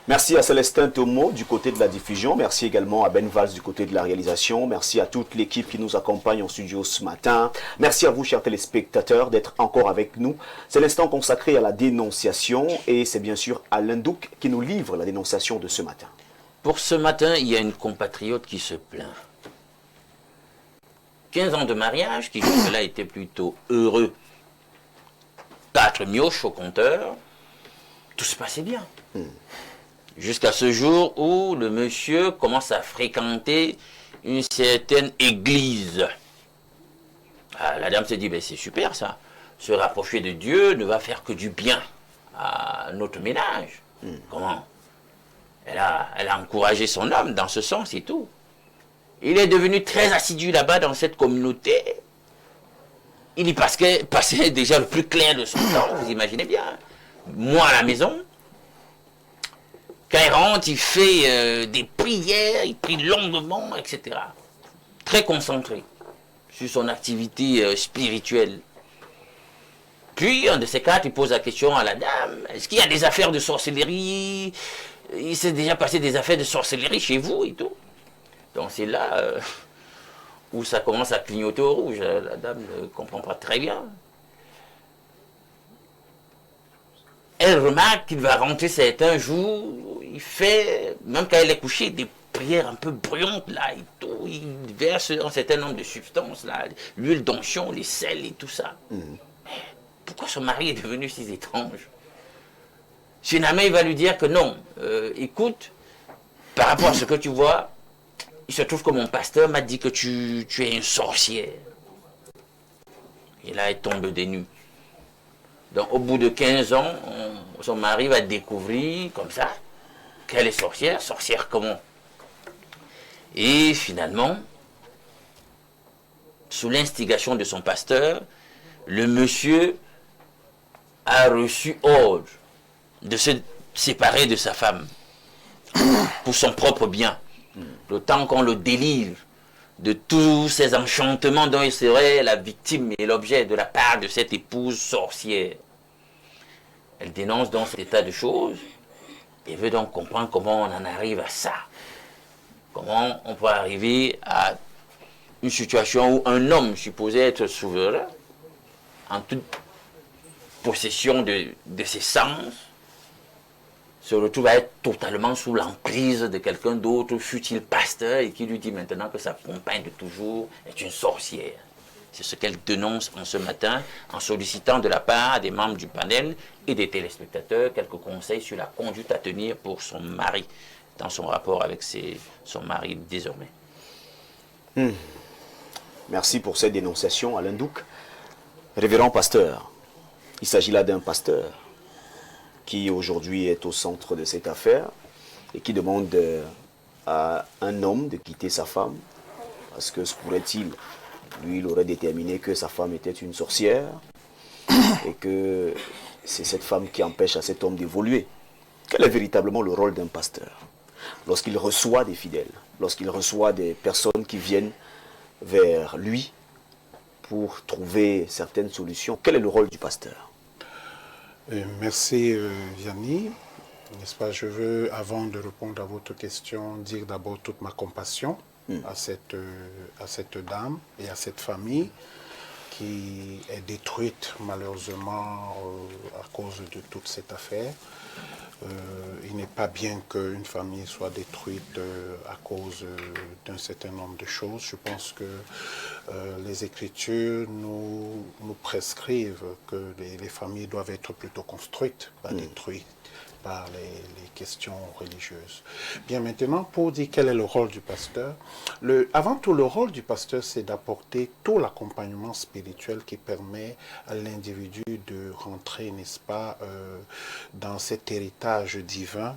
Merci à Célestin Thomo du côté de la diffusion. Merci également à Ben Valls du côté de la réalisation. Merci à toute l'équipe qui nous accompagne en studio ce matin. Merci à vous, chers téléspectateurs, d'être encore avec nous. C'est l'instant consacré à la dénonciation et c'est bien sûr Alain Douc qui nous livre la dénonciation de ce matin. Pour ce matin, il y a une compatriote qui se plaint. 15 ans de mariage, qui jusque-là était plutôt heureux. 4 mioches au compteur. Tout se passait bien. Jusqu'à ce jour où le monsieur commence à fréquenter une certaine église. Ah, la dame se dit, ben, c'est super ça. Se rapprocher de Dieu ne va faire que du bien à notre ménage. Comment? Elle a encouragé son homme dans ce sens et tout. Il est devenu très assidu là-bas dans cette communauté. Il y passait déjà le plus clair de son temps, vous imaginez bien. Moi à la maison, quand il rentre, il fait des prières, il prie longuement, etc. Très concentré sur son activité spirituelle. Puis, un de ces quatre, il pose la question à la dame, est-ce qu'il y a des affaires de sorcellerie? Il s'est déjà passé des affaires de sorcellerie chez vous et tout. Donc c'est là où ça commence à clignoter au rouge. La dame ne comprend pas très bien. Elle remarque qu'il va rentrer certains jours, il fait, même quand elle est couchée, des prières un peu bruyantes là et tout. Il verse un certain nombre de substances là, l'huile d'onction, les sels et tout ça. Mais pourquoi son mari est devenu si étrange? Finalement, il va lui dire que non, écoute, par rapport à ce que tu vois, il se trouve que mon pasteur m'a dit que tu es une sorcière. Et là, elle tombe des nues. Donc, au bout de 15 ans, son mari va découvrir, comme ça, qu'elle est sorcière. Sorcière comment? Et finalement, sous l'instigation de son pasteur, le monsieur a reçu ordre de se séparer de sa femme pour son propre bien. Le temps qu'on le délivre de tous ces enchantements dont il serait la victime et l'objet de la part de cette épouse sorcière. Elle dénonce donc cet état de choses et veut donc comprendre comment on en arrive à ça. Comment on peut arriver à une situation où un homme supposé être souverain, en toute possession de ses sens, se retrouve à être totalement sous l'emprise de quelqu'un d'autre, fût-il pasteur, et qui lui dit maintenant que sa compagne de toujours est une sorcière. C'est ce qu'elle dénonce en ce matin, en sollicitant de la part des membres du panel et des téléspectateurs quelques conseils sur la conduite à tenir pour son mari, dans son rapport avec son mari désormais. Merci pour cette dénonciation, Alain Douc. Révérend pasteur, il s'agit là d'un pasteur qui aujourd'hui est au centre de cette affaire et qui demande à un homme de quitter sa femme parce que se pourrait-il, lui il aurait déterminé que sa femme était une sorcière et que c'est cette femme qui empêche à cet homme d'évoluer. Quel est véritablement le rôle d'un pasteur lorsqu'il reçoit des fidèles, lorsqu'il reçoit des personnes qui viennent vers lui pour trouver certaines solutions? Quel est le rôle du pasteur? Merci Vianney. N'est-ce pas, je veux, avant de répondre à votre question, dire d'abord toute ma compassion à cette dame et à cette famille qui est détruite malheureusement à cause de toute cette affaire. Il n'est pas bien qu'une famille soit détruite à cause d'un certain nombre de choses. Je pense que les Écritures nous prescrivent que les familles doivent être plutôt construites, pas détruites par les questions religieuses. Bien, maintenant, pour dire quel est le rôle du pasteur, avant tout, le rôle du pasteur, c'est d'apporter tout l'accompagnement spirituel qui permet à l'individu de rentrer, n'est-ce pas, dans cet héritage divin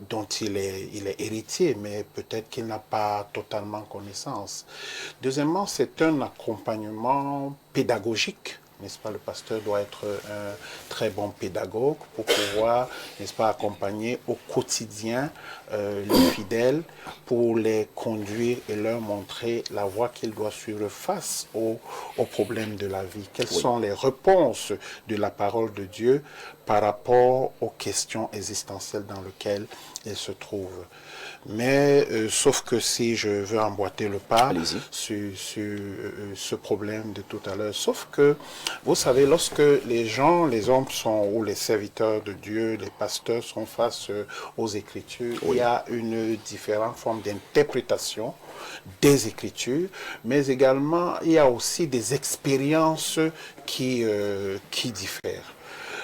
dont il est héritier, mais peut-être qu'il n'a pas totalement connaissance. Deuxièmement, c'est un accompagnement pédagogique. N'est-ce pas, le pasteur doit être un très bon pédagogue pour pouvoir, n'est-ce pas, accompagner au quotidien les fidèles pour les conduire et leur montrer la voie qu'ils doivent suivre face aux problèmes de la vie. Quelles sont les réponses de la parole de Dieu par rapport aux questions existentielles dans lesquelles il se trouve. Mais sauf que si je veux emboîter le pas sur ce problème de tout à l'heure, sauf que, vous savez, lorsque les hommes sont, ou les serviteurs de Dieu, les pasteurs sont face aux Écritures, il y a une différente forme d'interprétation des Écritures, mais également il y a aussi des expériences qui diffèrent.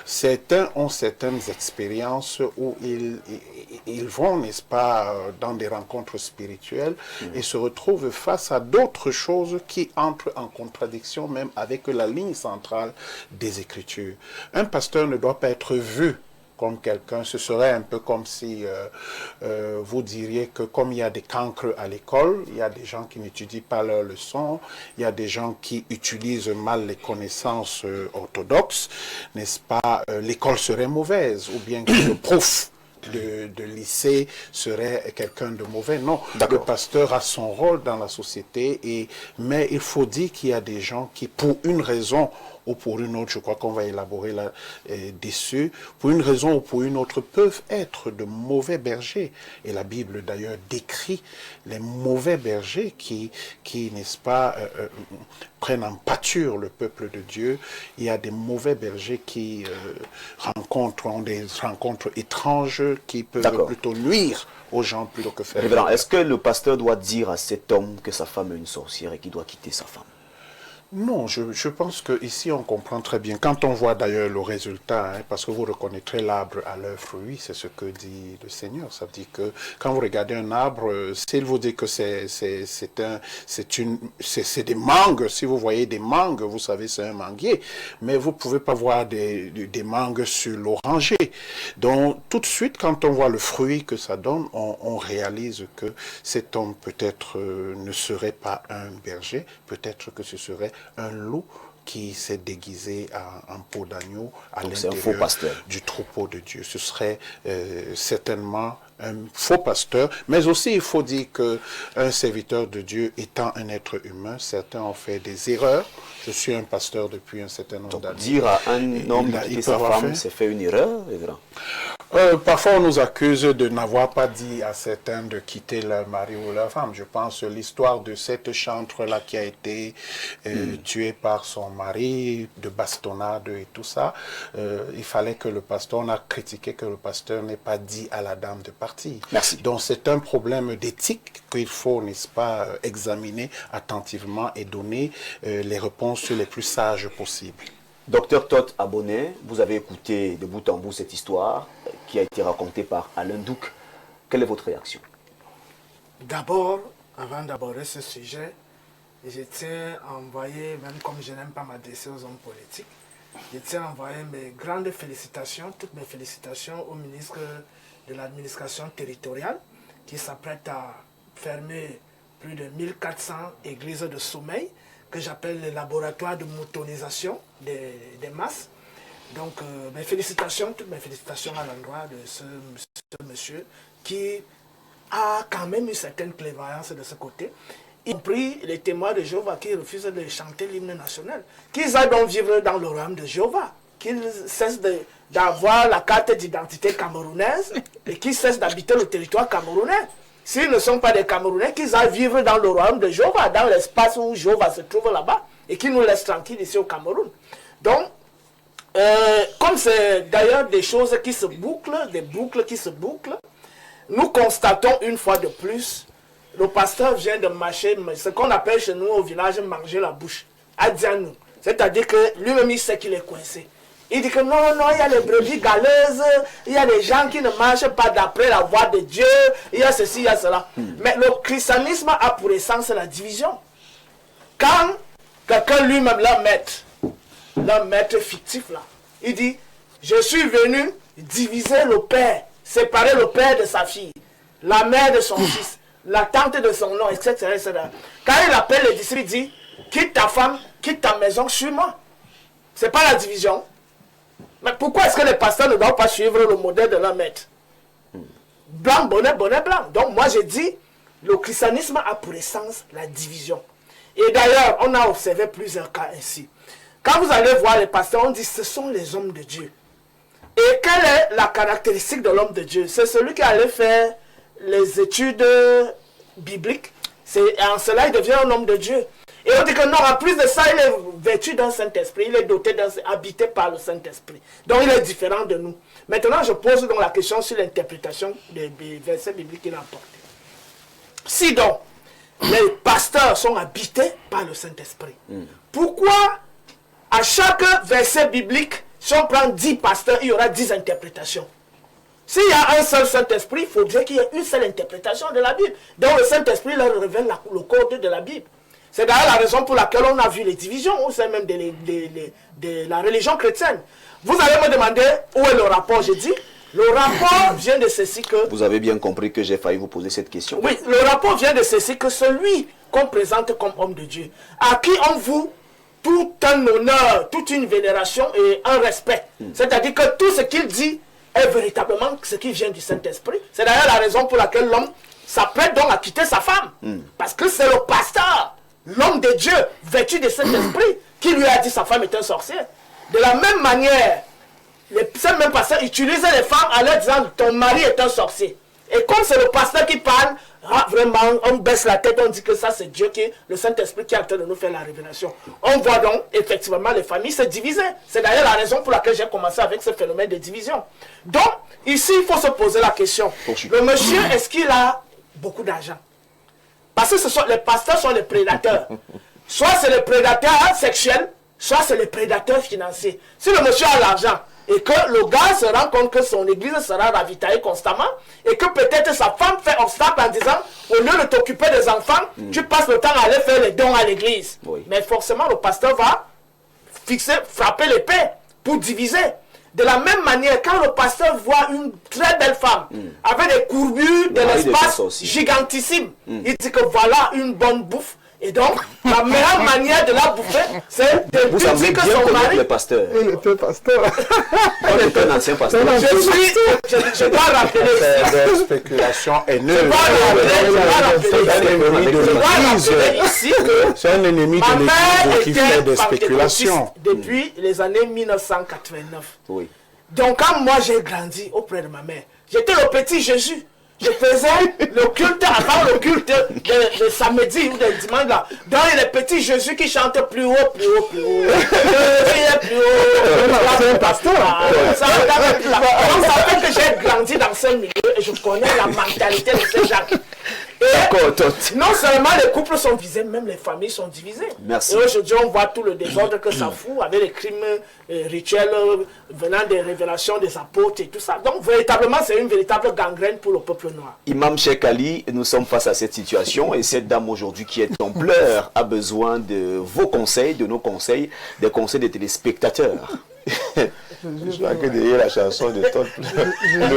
Certains ont certaines expériences où ils vont, n'est-ce pas, dans des rencontres spirituelles et se retrouvent face à d'autres choses qui entrent en contradiction même avec la ligne centrale des Écritures. Un pasteur ne doit pas être vu comme quelqu'un, ce serait un peu comme si vous diriez que comme il y a des cancres à l'école, il y a des gens qui n'étudient pas leurs leçons, il y a des gens qui utilisent mal les connaissances orthodoxes, n'est-ce pas, l'école serait mauvaise, ou bien que le prof de lycée serait quelqu'un de mauvais. Non, le pasteur a son rôle dans la société, mais il faut dire qu'il y a des gens qui, pour une raison ou pour une autre, je crois qu'on va élaborer là-dessus, pour une raison ou pour une autre, peuvent être de mauvais bergers. Et la Bible, d'ailleurs, décrit les mauvais bergers qui n'est-ce pas, prennent en pâture le peuple de Dieu. Il y a des mauvais bergers qui ont des rencontres étranges qui peuvent plutôt nuire aux gens plutôt que faire. Révérend, est-ce que le pasteur doit dire à cet homme que sa femme est une sorcière et qu'il doit quitter sa femme? Non, je pense qu'ici on comprend très bien. Quand on voit d'ailleurs le résultat, parce que vous reconnaîtrez l'arbre à leurs fruits, c'est ce que dit le Seigneur. Ça veut dire que quand vous regardez un arbre, s'il vous dit que c'est des mangues, si vous voyez des mangues, vous savez c'est un manguier, mais vous ne pouvez pas voir des mangues sur l'oranger. Donc tout de suite, quand on voit le fruit que ça donne, on réalise que cet homme peut-être ne serait pas un berger, peut-être que ce serait un loup qui s'est déguisé en peau d'agneau à l'intérieur du troupeau de Dieu. Ce serait certainement un faux pasteur, mais aussi il faut dire qu'un serviteur de Dieu étant un être humain, certains ont fait des erreurs. Je suis un pasteur depuis un certain nombre d'années. Dire à un homme de quitter sa femme, c'est faire une erreur, Révérend? Parfois, on nous accuse de n'avoir pas dit à certains de quitter leur mari ou leur femme. Je pense à l'histoire de cette chantre-là qui a été tuée par son mari, de bastonnade et tout ça. Il fallait que le pasteur, on a critiqué que le pasteur n'ait pas dit à la dame de partir. Merci. Donc, c'est un problème d'éthique qu'il faut, n'est-ce pas, examiner attentivement et donner les réponses les plus sages possibles. Docteur Todd Abonnet, vous avez écouté de bout en bout cette histoire qui a été racontée par Alain Douc. Quelle est votre réaction? D'abord, avant d'aborder ce sujet, je tiens à envoyer, même comme je n'aime pas m'adresser aux hommes politiques, je tiens à envoyer mes grandes félicitations, toutes mes félicitations au ministre de l'administration territoriale qui s'apprête à fermer plus de 1400 églises de sommeil que j'appelle le laboratoire de moutonisation des masses. Donc, mes félicitations, toutes mes félicitations à l'endroit de ce monsieur qui a quand même une certaine clairvoyance de ce côté, y compris les témoins de Jéhovah qui refusent de chanter l'hymne national. Qu'ils aillent donc vivre dans le royaume de Jéhovah, qu'ils cessent d'avoir la carte d'identité camerounaise et qu'ils cessent d'habiter le territoire camerounais. S'ils ne sont pas des Camerounais, qu'ils aillent vivre dans le royaume de Jéhovah, dans l'espace où Jéhovah se trouve là-bas, et qu'ils nous laissent tranquilles ici au Cameroun. Donc, comme c'est d'ailleurs des choses qui se bouclent, des boucles qui se bouclent, nous constatons une fois de plus, le pasteur vient de marcher, ce qu'on appelle chez nous au village manger la bouche, à Dianou. C'est-à-dire que lui-même il sait qu'il est coincé. Il dit que non, il y a les brebis galeuses, il y a des gens qui ne marchent pas d'après la voix de Dieu, il y a ceci, il y a cela. Mais le christianisme a pour essence la division. Quand quelqu'un lui-même, leur maître fictif là, il dit, je suis venu diviser le père, séparer le père de sa fille, la mère de son fils, la tante de son nom, etc., etc. Quand il appelle les disciples, il dit, quitte ta femme, quitte ta maison, suis-moi. Ce n'est pas la division. Mais pourquoi est-ce que les pasteurs ne doivent pas suivre le modèle de leur maître? Blanc, bonnet, bonnet, blanc. Donc moi j'ai dit, le christianisme a pour essence la division. Et d'ailleurs, on a observé plusieurs cas ainsi. Quand vous allez voir les pasteurs, on dit ce sont les hommes de Dieu. Et quelle est la caractéristique de l'homme de Dieu? C'est celui qui allait faire les études bibliques. En cela, il devient un homme de Dieu. Et on dit que non, en plus de ça, il est vêtu d'un Saint-Esprit. Il est doté habité par le Saint-Esprit. Donc, il est différent de nous. Maintenant, je pose donc la question sur l'interprétation des versets bibliques qu'il a apportés. Si donc, les pasteurs sont habités par le Saint-Esprit, pourquoi à chaque verset biblique, si on prend 10 pasteurs, il y aura 10 interprétations? S'il y a un seul Saint-Esprit, il faudrait qu'il y ait une seule interprétation de la Bible. Donc le Saint-Esprit leur révèle le code de la Bible. C'est d'ailleurs la raison pour laquelle on a vu les divisions, ou c'est même de la religion chrétienne. Vous allez me demander où est le rapport, j'ai dit. Le rapport vient de ceci que... Vous avez bien compris que j'ai failli vous poser cette question. Oui, le rapport vient de ceci que celui qu'on présente comme homme de Dieu, à qui on voue tout un honneur, toute une vénération et un respect. C'est-à-dire que tout ce qu'il dit est véritablement ce qui vient du Saint-Esprit. C'est d'ailleurs la raison pour laquelle l'homme s'apprête donc à quitter sa femme. Parce que c'est le pasteur, l'homme de Dieu, vêtu de Saint-Esprit, qui lui a dit sa femme est un sorcier. De la même manière, ces mêmes pasteurs utilisaient les femmes en leur disant ton mari est un sorcier. Et comme c'est le pasteur qui parle, vraiment, on baisse la tête, on dit que ça c'est Dieu, le Saint-Esprit qui est en train de nous faire la révélation. On voit donc effectivement les familles se diviser. C'est d'ailleurs la raison pour laquelle j'ai commencé avec ce phénomène de division. Donc, ici, il faut se poser la question. Le monsieur, est-ce qu'il a beaucoup d'argent? Parce que les pasteurs sont les prédateurs. Soit c'est les prédateurs sexuels, soit c'est les prédateurs financiers. Si le monsieur a l'argent, et que le gars se rend compte que son église sera ravitaillée constamment, et que peut-être sa femme fait obstacle en disant, au lieu de t'occuper des enfants, tu passes le temps à aller faire les dons à l'église. Oui. Mais forcément, le pasteur va frapper l'épée pour diviser. De la même manière, quand le pasteur voit une très belle femme, avec des courbures de l'espace gigantissimes, il dit que voilà une bonne bouffe. Et donc, la meilleure manière de la bouffer, c'est de dire que son mari... le pasteur. Il était pasteur. Il était un ancien pasteur. Je dois rappeler c'est une spéculation haineuse. C'est un ennemi de l'Église qui fait des spéculations. Depuis les années 1989. Oui. Donc, quand moi j'ai grandi auprès de ma mère, j'étais le petit Jésus. Je faisais le culte avant le culte de samedi ou de dimanche là. Donc il y a les petits Jésus qui chantent plus haut, plus haut, plus haut. Plus haut. C'est un pasteur. Ça fait que j'ai grandi dans ce milieu et je connais la mentalité de ces gens. Et non seulement les couples sont divisés, même les familles sont divisées. Merci. Et aujourd'hui, on voit tout le désordre que ça fout avec les crimes rituels venant des révélations des apôtres et tout ça. Donc, véritablement, c'est une véritable gangrène pour le peuple noir. Imam Cheikh Ali, nous sommes face à cette situation et cette dame aujourd'hui qui est en pleurs a besoin de vos conseils, de nos conseils, des conseils des téléspectateurs. Je crois que derrière la chanson de Todd, plus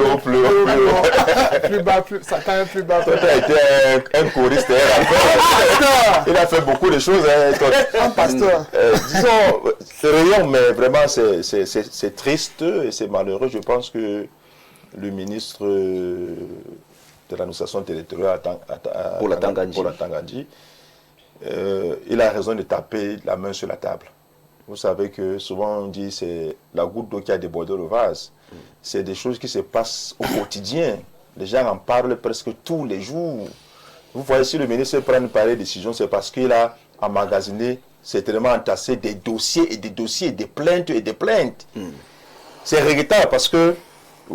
haut, plus haut, plus haut. Plus bas, ça quand plus bas. Todd a été un choriste. Il a fait beaucoup de choses. Un pasteur. Disons, c'est rien, mais vraiment c'est triste et c'est malheureux. Je pense que le ministre de l'administration territoriale pour la Tanganyika, il a raison de taper la main sur la table. Vous savez que souvent on dit c'est la goutte d'eau qui a débordé le vase. C'est des choses qui se passent au quotidien. Les gens en parlent presque tous les jours. Vous voyez, si le ministre prend une pareille décision, c'est parce qu'il a emmagasiné, certainement entassé des dossiers et des dossiers, des plaintes et des plaintes. C'est regrettable parce que,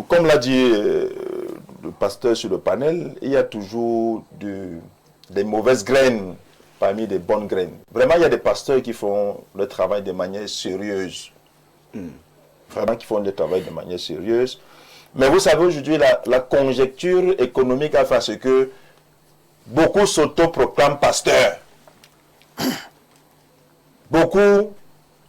comme l'a dit le pasteur sur le panel, il y a toujours des mauvaises graines parmi des bonnes graines. Vraiment, il y a des pasteurs qui font le travail de manière sérieuse. Vraiment, qui font le travail de manière sérieuse. Mais vous savez, aujourd'hui, la conjecture économique a fait ce que beaucoup s'autoproclament pasteurs. Beaucoup,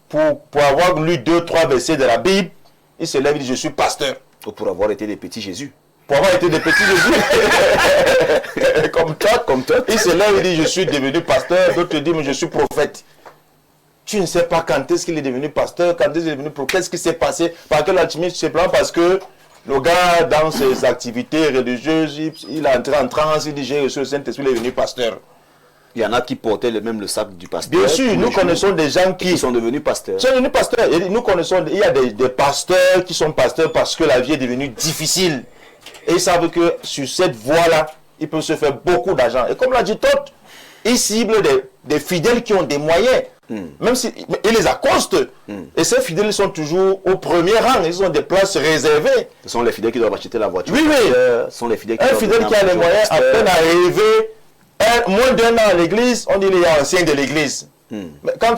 pour avoir lu 2-3 versets de la Bible, ils se lèvent et disent « Je suis pasteur ». Ou pour avoir été des petits Jésus. Pour avoir été des petits Jésus. Comme toi. Il se lève et dit, je suis devenu pasteur. D'autres disent, mais je suis prophète. Tu ne sais pas quand est-ce qu'il est devenu pasteur, quand est-ce qu'il est devenu prophète, qu'est-ce qui s'est passé. Par quel alchimiste, simplement parce que le gars, dans ses activités religieuses, il est entré en transe, il dit, j'ai reçu le Saint-Esprit, il est devenu pasteur. Il y en a qui portaient même le sac du pasteur. Bien sûr, nous connaissons des gens qui sont devenus pasteurs. Sont devenus pasteurs. Et nous connaissons, il y a des pasteurs qui sont pasteurs parce que la vie est devenue difficile. Et ils savent que sur cette voie-là, ils peuvent se faire beaucoup d'argent. Et comme l'a dit Todd, ils ciblent des fidèles qui ont des moyens. Même si ils les accostent. Et ces fidèles sont toujours au premier rang. Ils ont des places réservées. Ce sont les fidèles qui doivent acheter la voiture. Oui, oui. Ce sont les fidèles qui un fidèle qui a les moyens, à peine arrivé, moins d'un an à l'église, on dit qu'il est ancien de l'église. Mais quand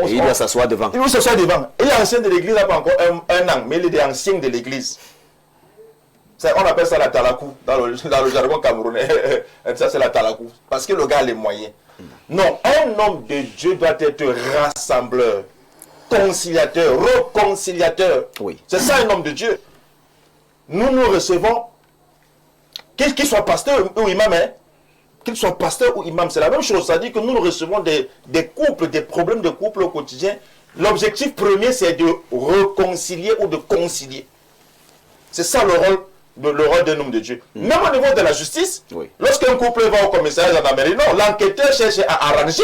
il doit s'asseoir devant. Il doit s'asseoir devant. Il est ancien de l'église, il n'a pas encore un an, mais il est ancien de l'église. On appelle ça la talakou dans le jargon camerounais. Ça, c'est la talakou. Parce que le gars a les moyens. Non, un homme de Dieu doit être rassembleur, conciliateur, réconciliateur. Oui. C'est ça un homme de Dieu. Nous recevons, qu'il soit pasteur ou imam, hein, qu'il soit pasteur ou imam, c'est la même chose. C'est-à-dire que nous recevons des couples, des problèmes de couple au quotidien. L'objectif premier, c'est de réconcilier ou de concilier. C'est ça le rôle d'un homme de Dieu. Même au niveau de la justice, lorsqu'un couple va au commissariat de gendarmerie, non, l'enquêteur cherche à arranger.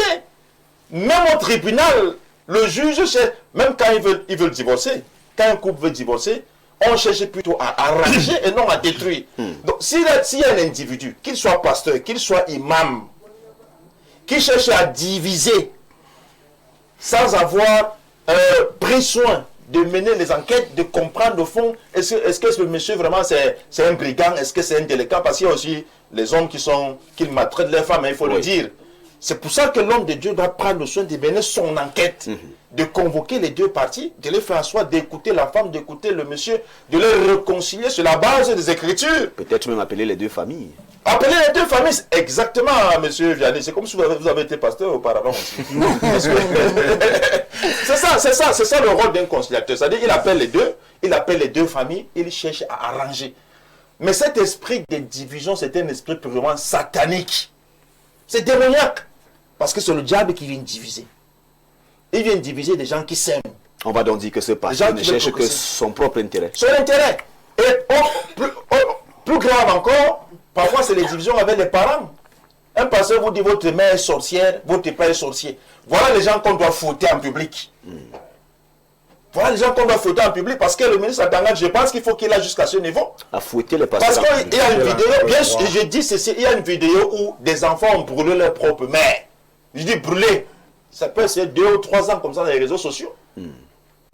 Même au tribunal, le juge cherche, même quand ils veulent divorcer, quand un couple veut divorcer, on cherche plutôt à arranger et non à détruire. Donc, s'il y a un individu, qu'il soit pasteur, qu'il soit imam, qui cherche à diviser sans avoir pris soin de mener les enquêtes, de comprendre au fond, est-ce que ce monsieur vraiment c'est un brigand, est-ce que c'est un délinquant, parce qu'il y a aussi les hommes qui maltraitent leurs femmes, il faut le dire. C'est pour ça que l'homme de Dieu doit prendre le soin de mener son enquête, de convoquer les deux parties, de les faire asseoir, d'écouter la femme, d'écouter le monsieur, de les réconcilier sur la base des Écritures. Peut-être même appeler les deux familles. Appeler les deux familles, exactement, monsieur Vianney. C'est comme si vous avez été pasteur auparavant aussi. C'est ça le rôle d'un conciliateur. C'est-à-dire qu'il appelle les deux familles, il cherche à arranger. Mais cet esprit de division, c'est un esprit purement satanique. C'est démoniaque. Parce que c'est le diable qui vient diviser. Il vient diviser des gens qui s'aiment. On va donc dire que ce pasteur ne cherche que son propre intérêt. Son intérêt. Et plus grave encore, parfois c'est les divisions avec les parents. Un pasteur vous dit votre mère est sorcière, votre père est sorcier. Voilà les gens qu'on doit fouetter en public. Voilà les gens qu'on doit fouetter en public parce que le ministre Atanga, je pense qu'il faut qu'il aille jusqu'à ce niveau. À fouetter les pasteurs. Parce qu'il y a une vidéo, bien sûr, je dis ceci, il y a une vidéo où des enfants ont brûlé leur propre mère. Je dis brûler. Ça peut être 2 ou 3 ans comme ça dans les réseaux sociaux.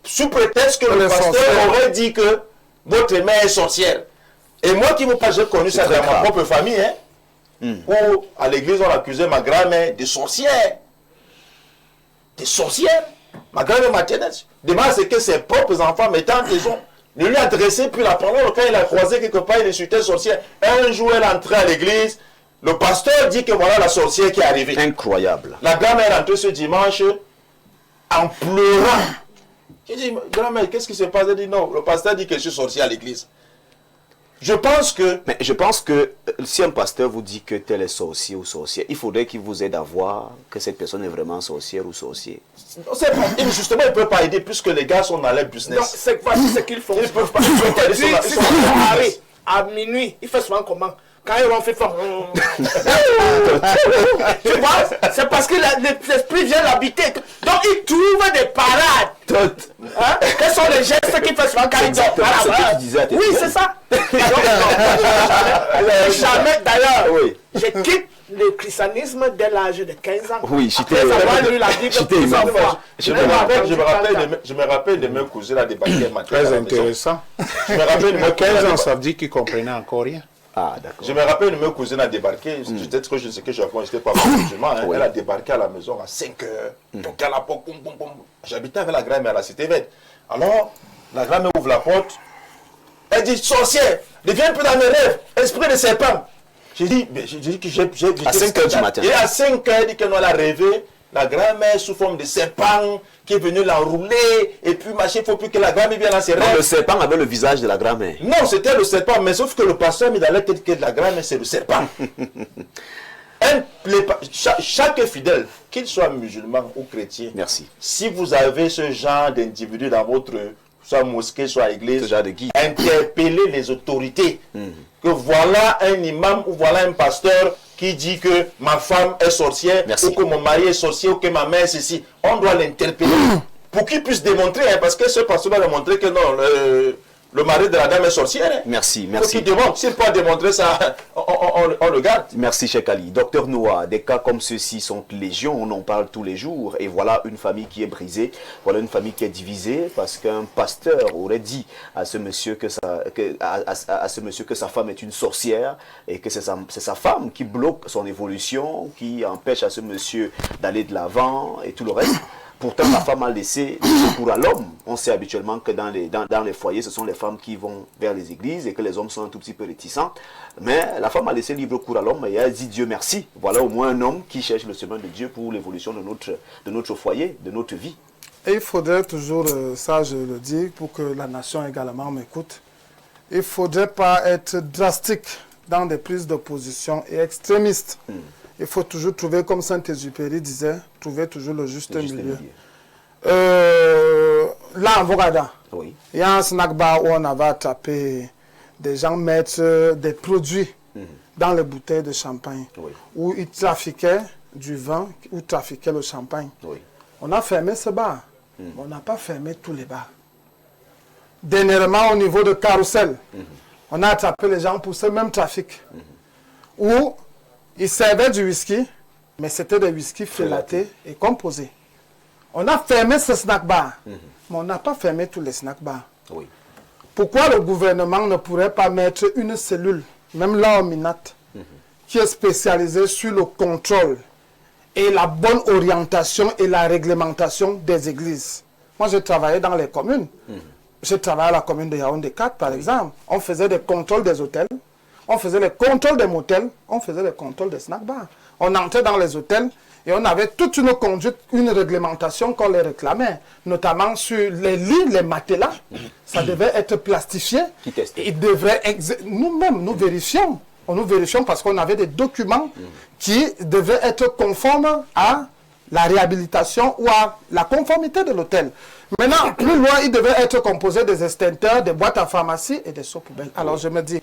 Sous prétexte que le pasteur aurait dit que votre mère est sorcière. Et moi qui vous parle, j'ai connu ça dans ma propre famille, hein, où à l'église on accusait ma grand-mère de sorcière. Des sorcières. Ma grand-mère maternelle. Demain, c'est que ses propres enfants, mes tantes, ils ont ne lui adressé plus la parole. Quand il a croisé quelque part, il insultait sorcière. Un jour, elle est entrée à l'église. Le pasteur dit que voilà la sorcière qui est arrivée. Incroyable. La grand-mère est entrée ce dimanche en pleurant. J'ai dit, grand-mère, qu'est-ce qui se passe? Elle dit, non, le pasteur dit que je suis sorcier à l'église. Je pense que si un pasteur vous dit que tel est sorcier ou sorcière, il faudrait qu'il vous aide à voir que cette personne est vraiment sorcière ou sorcier. Justement, il ne peut pas aider puisque les gars sont dans leur business. Donc, c'est quoi ce qu'ils font? Ils ne peuvent pas. À minuit, il fait souvent comment? Quand ils vont faire fort. Tu vois, c'est parce que l'esprit vient l'habiter. Donc ils trouvent des parades. Hein? Quels sont les gestes qu'ils font souvent quand ils dorment? Oui, c'est ça. Jamais d'ailleurs. Oui. Je quitte le christianisme dès l'âge de 15 ans. Oui, je me rappelle de mes cousins là débarquer matin. Très intéressant. Je me rappelle de mes 15 ans, ça veut dire qu'ils ne comprenaient encore rien. Ah, d'accord. Je me rappelle de mes cousines a débarqué. Peut-être que je sais que je n'étais pas musulman. Elle a débarqué à la maison à 5 heures. Donc à la porte, j'habitais avec la grand-mère à la cité verte. Alors, la grand-mère ouvre la porte. Elle dit, sorcière, deviens un peu dans mes rêves, esprit de serpent. J'ai dit que j'ai... À 5 heures du matin. Et à 5 heures, elle dit qu'elle a rêvé. La grand-mère sous forme de serpent qui est venue l'enrouler et puis machin, il ne faut plus que la grand-mère vienne dans ses rêves. Le serpent avait le visage de la grand-mère. Non, c'était le serpent, mais sauf que le pasteur a mis dans la tête que la grand-mère c'est le serpent. Chaque fidèle, qu'il soit musulman ou chrétien, merci. Si vous avez ce genre d'individu dans votre soit mosquée, soit église, Ce genre de guide. interpeller les autorités. Que voilà un imam ou voilà un pasteur qui dit que ma femme est sorcière, Merci. ou que mon mari est sorcier, ou que ma mère est ceci. On doit l'interpeller pour qu'il puisse démontrer, hein, parce que ce pasteur doit démontrer que non, le mari de la dame est sorcière. Hein. Merci, Faut merci. qu'il démontre. S'il peut démontrer ça, on le garde. Merci, Cheikh Ali. Docteur Noah, des cas comme ceux-ci sont légion, on en parle tous les jours. Et voilà une famille qui est brisée, voilà une famille qui est divisée parce qu'un pasteur aurait dit à ce monsieur que sa femme est une sorcière et que c'est sa femme qui bloque son évolution, qui empêche à ce monsieur d'aller de l'avant et tout le reste. Pourtant, la femme a laissé du secours à l'homme. On sait habituellement que dans les foyers, ce sont les femmes qui vont vers les églises et que les hommes sont un tout petit peu réticents. Mais la femme a laissé libre cours à l'homme et elle a dit Dieu merci. Voilà au moins un homme qui cherche le chemin de Dieu pour l'évolution de notre foyer, de notre vie. Et il faudrait toujours, ça je le dis, pour que la nation également m'écoute, il ne faudrait pas être drastique dans des prises de position et extrémiste. Il faut toujours trouver, comme Saint-Exupéry disait, trouver toujours le juste milieu. Là, en Vorada, Oui. il y a un snack bar où on avait attrapé des gens mettre des produits dans les bouteilles de champagne, Oui. où ils trafiquaient du vin, où ils trafiquaient le champagne. Oui. On a fermé ce bar, mais on n'a pas fermé tous les bars. Dernièrement, au niveau de Carrousel, on a attrapé les gens pour ce même trafic, où ils servaient du whisky, mais c'était des whisky frélatés et composés. On a fermé ce snack bar, mais on n'a pas fermé tous les snack bars. Oui. Pourquoi le gouvernement ne pourrait pas mettre une cellule, même là au Minat, qui est spécialisée sur le contrôle et la bonne orientation et la réglementation des églises? Moi, j'ai travaillé dans les communes. J'ai travaillé à la commune de Yaoundé 4, par exemple. On faisait des contrôles des hôtels, on faisait les contrôles des motels, on faisait les contrôles des snack bars. On entrait dans les hôtels et on avait toute une conduite, une réglementation qu'on les réclamait, notamment sur les lits, les matelas. Ça devait être plastifié. Qui testait? Il devrait nous-mêmes, nous vérifions. Nous vérifions parce qu'on avait des documents qui devaient être conformes à la réhabilitation ou à la conformité de l'hôtel. Maintenant, plus loin, il devait être composé des extincteurs, des boîtes à pharmacie et des seaux poubelles. Alors je me dis,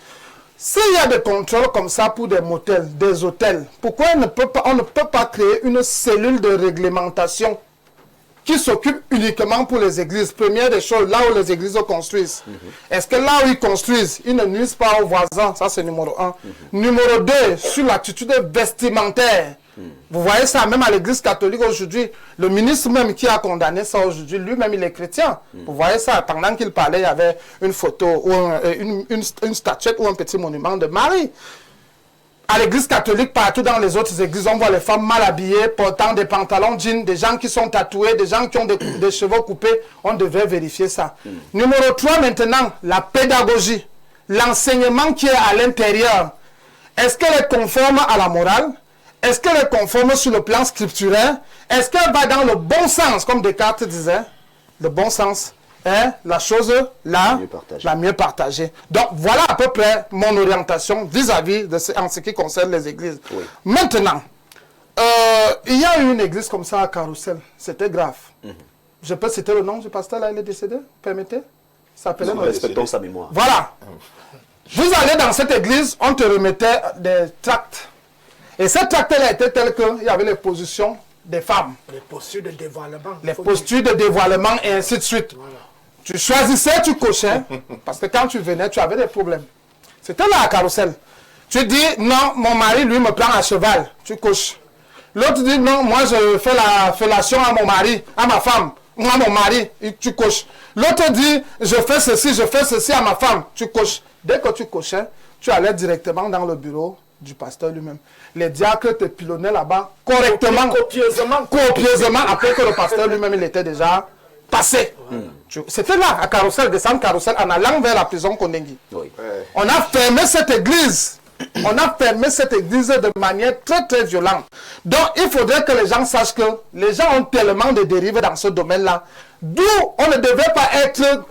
s'il y a des contrôles comme ça pour des motels, des hôtels, pourquoi on ne peut pas créer une cellule de réglementation qui s'occupe uniquement pour les églises? Première des choses, là où les églises construisent. Est-ce que là où ils construisent, ils ne nuisent pas aux voisins? Ça, c'est numéro 1. Numéro 2, sur l'attitude vestimentaire. Vous voyez ça, même à l'église catholique aujourd'hui, le ministre même qui a condamné ça aujourd'hui, lui-même il est chrétien. Vous voyez ça, pendant qu'il parlait, il y avait une photo, ou une statuette ou un petit monument de Marie. À l'église catholique, partout dans les autres églises, on voit les femmes mal habillées, portant des pantalons jeans, des gens qui sont tatoués, des gens qui ont des cheveux coupés. On devait vérifier ça. Numéro 3 maintenant, la pédagogie. L'enseignement qui est à l'intérieur. Est-ce qu'elle est conforme à la morale? Est-ce qu'elle est conforme sur le plan scripturaire? Est-ce qu'elle va dans le bon sens, comme Descartes disait? Le bon sens est la chose la mieux partagée. Donc, voilà à peu près mon orientation vis-à-vis en ce qui concerne les églises. Oui. Maintenant, il y a eu une église comme ça à Carrousel. C'était grave. Je peux citer le nom du pasteur là, il est décédé? Permettez? Ça s'appelait Respectons sa mémoire. Voilà. Vous allez dans cette église, on te remettait des tracts. Et cette tracts-là était telle qu'il y avait les positions des femmes. Les postures de dévoilement. Les postures de dévoilement et ainsi de suite. Voilà. Tu choisissais, tu cochais, parce que quand tu venais, tu avais des problèmes. C'était là à Carrousel. Tu dis, non, mon mari, lui, me prend à cheval. Tu coches. L'autre dit, non, moi, je fais la fellation à mon mari, à ma femme. Moi, mon mari, tu coches. L'autre dit, je fais ceci à ma femme. Tu coches. Dès que tu cochais, tu allais directement dans le bureau du pasteur lui-même. Les diacres te pilonnaient là-bas correctement, copieusement, après que le pasteur lui-même il était déjà passé. C'était là, à Carrousel, descendre Carrousel, en allant vers la prison Kondengi. Oui. On a fermé cette église. On a fermé cette église de manière très très violente. Donc il faudrait que les gens sachent que les gens ont tellement de dérives dans ce domaine-là, d'où on ne devait pas être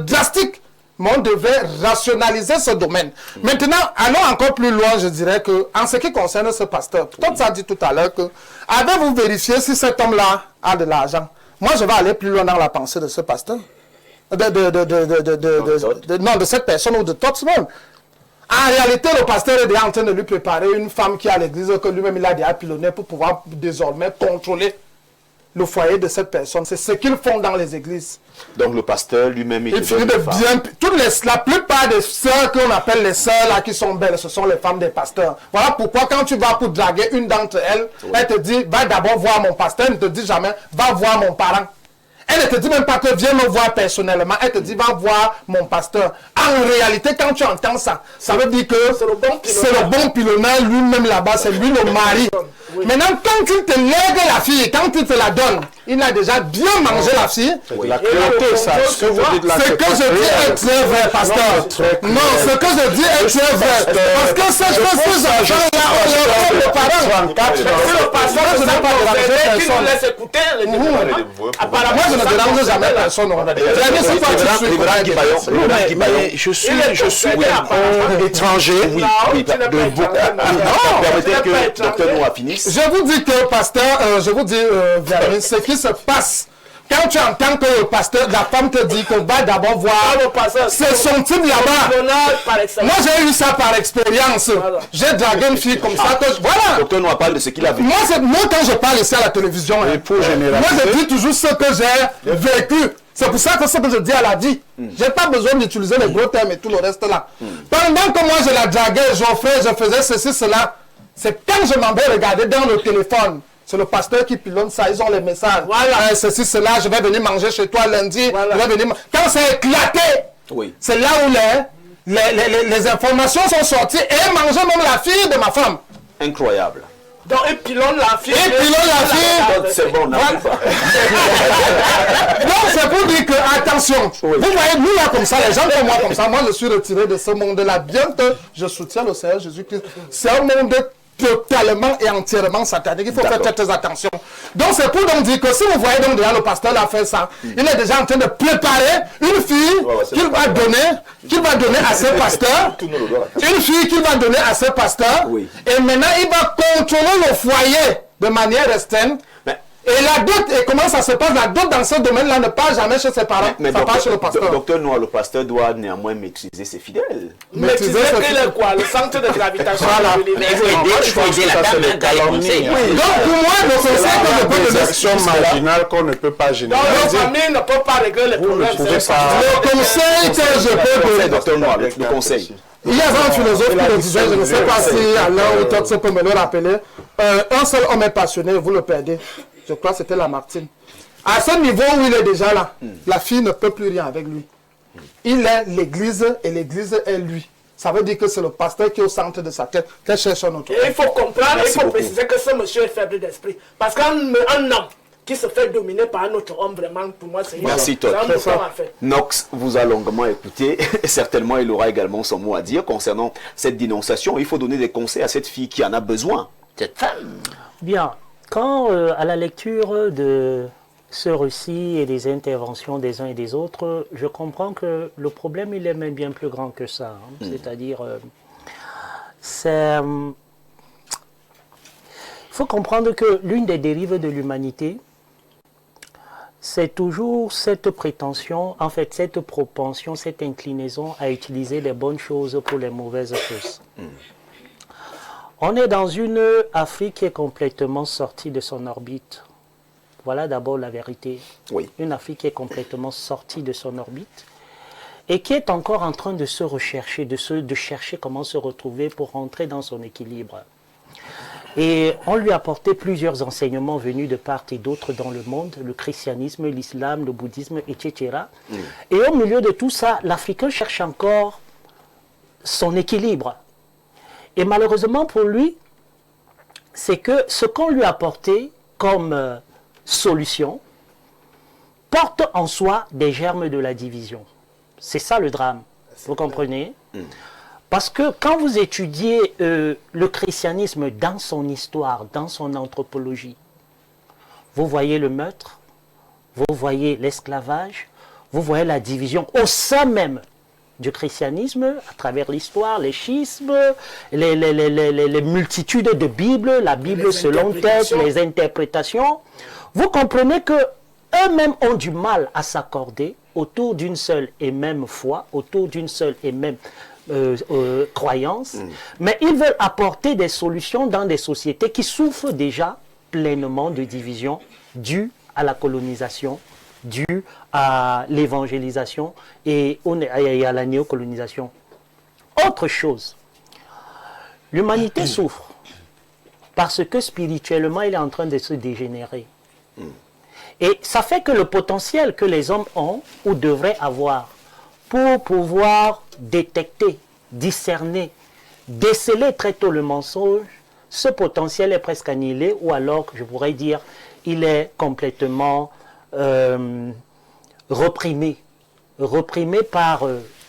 drastique. Mais on devait rationaliser ce domaine. Maintenant, allons encore plus loin, je dirais que, en ce qui concerne ce pasteur, Tom ça dit tout à l'heure que, avez-vous vérifié si cet homme-là a de l'argent? Moi, je vais aller plus loin dans la pensée de ce pasteur. de cette personne ou de Tots même. En réalité, le pasteur est déjà en train de lui préparer une femme qui est à l'église que lui-même il a déjà pilonné pour pouvoir désormais contrôler le foyer de cette personne. C'est ce qu'ils font dans les églises. Donc le pasteur lui-même, il finit de bien... la plupart des sœurs qu'on appelle les sœurs là qui sont belles, ce sont les femmes des pasteurs. Voilà pourquoi quand tu vas pour draguer une d'entre elles, elle te dit, va d'abord voir mon pasteur, elle ne te dit jamais, va voir mon parent. Elle ne te dit même pas que viens me voir personnellement, elle te dit, va voir mon pasteur. En réalité, quand tu entends ça, ça veut dire que c'est le bon pilonneur lui-même là-bas, c'est lui le mari. Oui. Maintenant, quand il te lègue la fille, quand il te la donne, il a déjà bien mangé la fille. Oui. La cruauté, ça. Ce que je dis est très vrai, pasteur. Non, ce que je dis est très vrai. Parce que c'est ce que j'entends là, on le parent. Le pasteur, je n'ai pas dérangé personne. Laisse écouter apparemment, je ne dérange jamais personne. Je suis étranger de beaucoup. Permettez que Dr Noah finisse. Je vous dis que, pasteur, Vermin, ce qui se passe, quand tu entends que le pasteur, la femme te dit qu'on va d'abord voir, c'est son type là-bas. Moi, j'ai eu ça par expérience. Voilà. J'ai dragué une fille comme ça. Voilà. Dr Noah parle de ce qu'il a vécu. Moi, quand je parle ici à la télévision, moi, je dis toujours ce que j'ai vécu. C'est pour ça que ce que je dis à la vie. Je n'ai pas besoin d'utiliser les gros termes et tout le reste là. Pendant que moi, je la draguais, je faisais ceci, cela. C'est quand je m'en vais regarder dans le téléphone. C'est le pasteur qui pilote ça, ils ont les messages. Voilà. Ceci, cela, je vais venir manger chez toi lundi. Voilà. Je vais venir... Quand c'est éclaté, c'est là où les informations sont sorties et manger même la fille de ma femme. Incroyable. Donc, il pilonne la fille. C'est bon, Donc, c'est pour dire que, attention, vous voyez, nous là comme ça, les gens comme moi comme ça, moi je suis retiré de ce monde-là, bien que je soutiens le Seigneur Jésus-Christ. C'est un monde totalement et entièrement satanique. Il faut faire très attention. Donc c'est pour donc dire que si vous voyez donc déjà le pasteur là fait ça, il est déjà en train de préparer une fille qu'il va donner à ses pasteurs. Une fille qu'il va donner à ses pasteurs. Et maintenant il va contrôler le foyer de manière restreinte. Et la dot, et comment ça se passe? La dot dans ce domaine-là ne part jamais chez ses parents, ça part chez le pasteur. Docteur Noah, le pasteur doit néanmoins maîtriser ses fidèles. Maîtriser quoi? Le centre de gravitation. Voilà. Mais il faut aider la dame, un gars et conseil. Donc pour moi, le conseil que je peux donner, actions marginales qu'on ne peut pas généraliser. Donc la famille ne peut pas régler les problèmes. Le conseil que je peux donner, docteur Noah, le conseil. Il y avait un philosophe qui le disait, je ne sais pas si Alain ou Tots peut me le rappeler, un seul homme est passionné, vous le perdez. Je crois que c'était Lamartine. À ce niveau où il est déjà là, la fille ne peut plus rien avec lui. Il est l'église et l'église est lui. Ça veut dire que c'est le pasteur qui est au centre de sa tête, qui cherche un autre. Et il faut comprendre, il faut préciser que ce monsieur est faible d'esprit. Parce qu'un homme qui se fait dominer par un autre homme, vraiment, pour moi, c'est Merci, Todd. Nox vous a longuement écouté et certainement il aura également son mot à dire concernant cette dénonciation. Il faut donner des conseils à cette fille qui en a besoin. Cette femme. Bien. Quand, à la lecture de ce récit et des interventions des uns et des autres, je comprends que le problème, il est même bien plus grand que ça. Hein. C'est-à-dire, il faut comprendre que l'une des dérives de l'humanité, c'est toujours cette prétention, en fait, cette propension, cette inclinaison à utiliser les bonnes choses pour les mauvaises choses. On est dans une Afrique qui est complètement sortie de son orbite. Voilà d'abord la vérité. Oui. Une Afrique qui est complètement sortie de son orbite et qui est encore en train de se rechercher, de chercher comment se retrouver pour rentrer dans son équilibre. Et on lui a apporté plusieurs enseignements venus de part et d'autre dans le monde, le christianisme, l'islam, le bouddhisme, etc. Et au milieu de tout ça, l'Africain cherche encore son équilibre. Et malheureusement pour lui, c'est que ce qu'on lui a apporté comme solution porte en soi des germes de la division. C'est ça le drame, vous comprenez? Parce que quand vous étudiez le christianisme dans son histoire, dans son anthropologie, vous voyez le meurtre, vous voyez l'esclavage, vous voyez la division au sein même du christianisme, à travers l'histoire, les schismes, les multitudes de Bibles, la Bible selon texte, les interprétations, vous comprenez que eux-mêmes ont du mal à s'accorder autour d'une seule et même foi, autour d'une seule et même croyance, mais ils veulent apporter des solutions dans des sociétés qui souffrent déjà pleinement de division dues à la colonisation, dues à l'évangélisation et à la néocolonisation. Autre chose, l'humanité souffre parce que spirituellement, elle est en train de se dégénérer. Et ça fait que le potentiel que les hommes ont ou devraient avoir pour pouvoir détecter, discerner, déceler très tôt le mensonge, ce potentiel est presque annihilé, ou alors, je pourrais dire, il est complètement reprimé par